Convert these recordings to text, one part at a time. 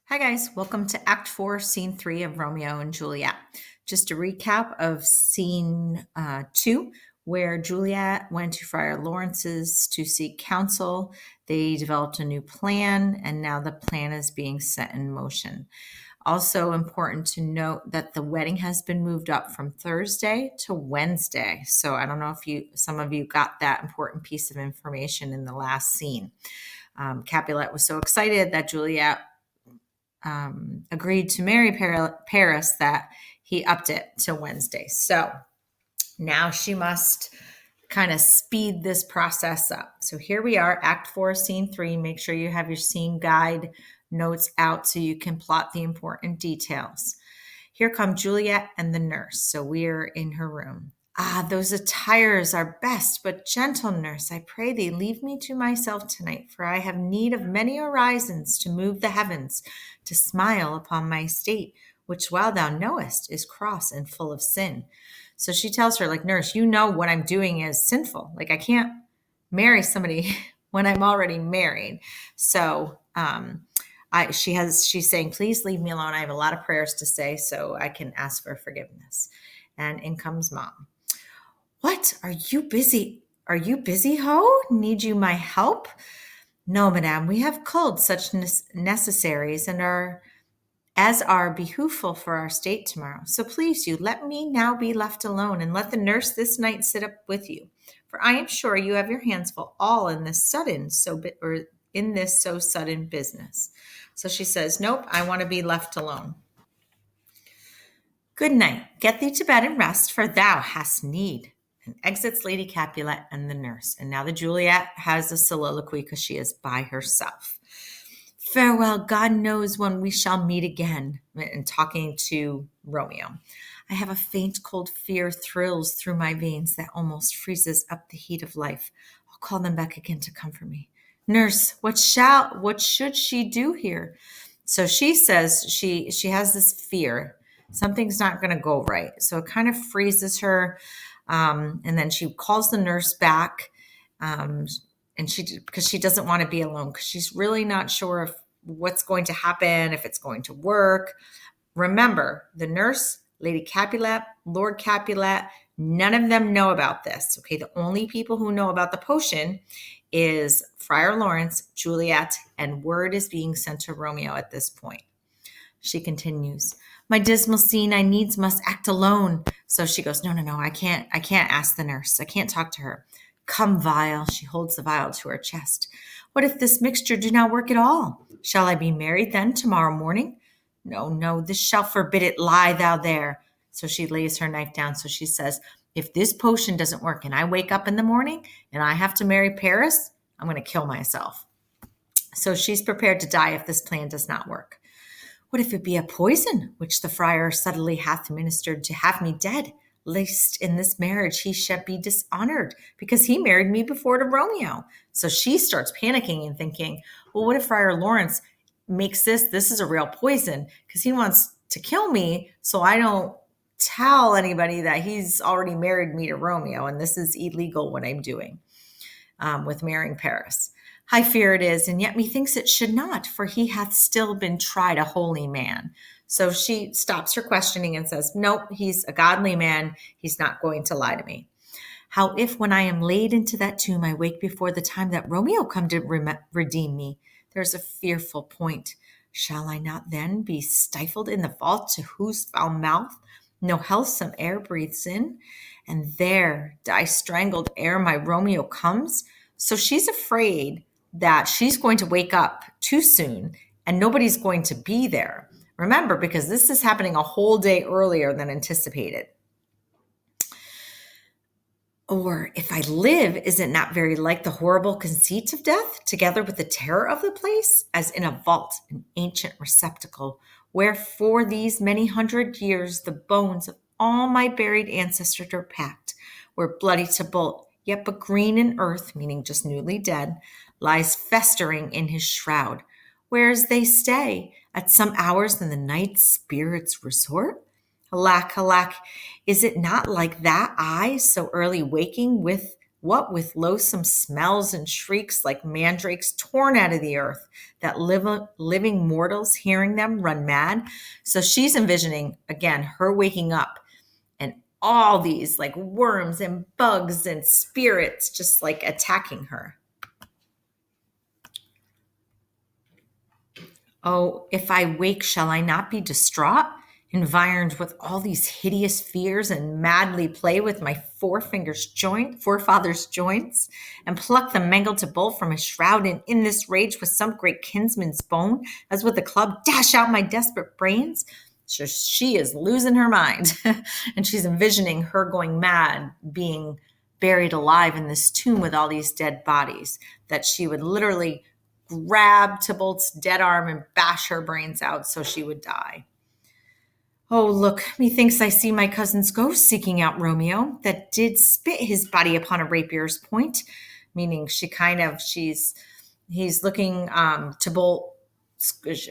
Hi, guys. Welcome to Act 4, Scene 3 of Romeo and Juliet. Just a recap of Scene 2, where Juliet went to Friar Lawrence's to seek counsel. They developed a new plan, and now the plan is being set in motion. Also important to note that the wedding has been moved up from Thursday to Wednesday. So I don't know if some of you got that important piece of information in the last scene. Capulet was so excited that Juliet agreed to marry Paris that he upped it to Wednesday. So now she must kind of speed this process up. So here we are, Act 4, Scene 3. Make sure you have your scene guide notes out so you can plot the important details. Here come Juliet and the nurse. So we're in her room. Those attires are best, but gentle nurse, I pray thee, leave me to myself tonight, for I have need of many horizons to move the heavens, to smile upon my state, which, while thou knowest, is cross and full of sin. So she tells her, like, nurse, you know what I'm doing is sinful. Like, I can't marry somebody when I'm already married. So she's saying, please leave me alone. I have a lot of prayers to say so I can ask for forgiveness. And in comes mom. What? Are you busy? Are you busy, ho? Need you my help? No, madame, we have culled such necessaries and are behooful for our state tomorrow. So please you, let me now be left alone, and let the nurse this night sit up with you. For I am sure you have your hands full all in this so sudden business. So she says, nope, I want to be left alone. Good night. Get thee to bed and rest, for thou hast need. And exits Lady Capulet and the nurse. And now the Juliet has a soliloquy because she is by herself. Farewell, God knows when we shall meet again. And talking to Romeo. I have a faint cold fear thrills through my veins that almost freezes up the heat of life. I'll call them back again to comfort me. Nurse, what should she do here? So she says she has this fear. Something's not going to go right. So it kind of freezes her. And then she calls the nurse back. And because she doesn't want to be alone, because she's really not sure if what's going to happen, if it's going to work. Remember, the nurse, Lady Capulet, Lord Capulet, none of them know about this. Okay, the only people who know about the potion is Friar Lawrence, Juliet, and word is being sent to Romeo at this point. She continues, my dismal scene, I needs must act alone. So she goes, no, I can't ask the nurse. I can't talk to her. Come, vial. She holds the vial to her chest. What if this mixture do not work at all? Shall I be married then tomorrow morning? No, this shall forbid it. Lie thou there. So she lays her knife down. So she says, if this potion doesn't work and I wake up in the morning and I have to marry Paris, I'm going to kill myself. So she's prepared to die if this plan does not work. What if it be a poison, which the friar subtly hath ministered to have me dead? Lest in this marriage he shall be dishonored, because he married me before to Romeo. So she starts panicking and thinking, well, what if Friar Lawrence makes this is a real poison, because he wants to kill me, so I don't tell anybody that he's already married me to Romeo, and this is illegal what I'm doing with marrying Paris. High fear it is, and yet methinks it should not, for he hath still been tried a holy man. So she stops her questioning and says, nope, he's a godly man. He's not going to lie to me. How if when I am laid into that tomb, I wake before the time that Romeo come to redeem me? There's a fearful point. Shall I not then be stifled in the vault to whose foul mouth no healthsome air breathes in? And there die strangled ere my Romeo comes? So she's afraid that she's going to wake up too soon and nobody's going to be there. Remember, because this is happening a whole day earlier than anticipated. Or if I live, is it not very like the horrible conceit of death, together with the terror of the place, as in a vault, an ancient receptacle, where for these many hundred years the bones of all my buried ancestors are packed, where bloody Tybalt, yet but green in earth, meaning just newly dead, lies festering in his shroud, whereas they stay at some hours in the night spirits resort? Alack, is it not like that I, so early waking with what with loathsome smells and shrieks like mandrakes torn out of the earth, that living mortals hearing them run mad. So she's envisioning, again, her waking up and all these like worms and bugs and spirits just like attacking her. Oh, if I wake, shall I not be distraught, environed with all these hideous fears, and madly play with my forefather's joints, and pluck the mangled to bolt from his shroud, and in this rage with some great kinsman's bone, as with a club, dash out my desperate brains? So she is losing her mind, and she's envisioning her going mad, being buried alive in this tomb with all these dead bodies, that she would literally grab Tybalt's dead arm and bash her brains out so she would die. Oh, look, methinks I see my cousin's ghost seeking out Romeo, that did spit his body upon a rapier's point, meaning he's looking Tybalt,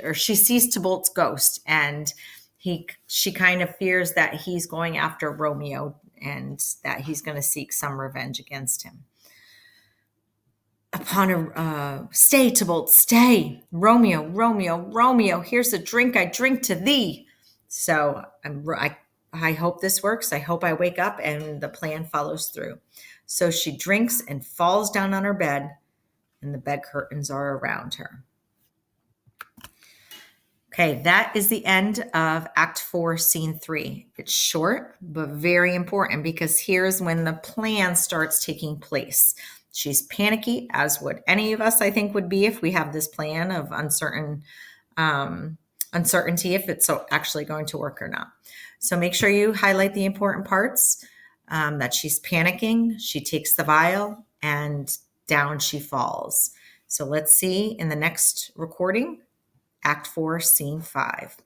or she sees Tybalt's ghost, and she kind of fears that he's going after Romeo and that he's going to seek some revenge against him. Upon a stay, Tybalt, stay. Romeo, Romeo, Romeo, here's a drink I drink to thee. So I hope this works. I hope I wake up and the plan follows through. So she drinks and falls down on her bed, and the bed curtains are around her. Okay, that is the end of Act 4, Scene 3. It's short, but very important, because here's when the plan starts taking place. She's panicky, as would any of us, I think, would be if we have this plan of uncertainty if it's actually going to work or not. So make sure you highlight the important parts, that she's panicking, she takes the vial, and down she falls. So let's see in the next recording, Act 4, Scene 5.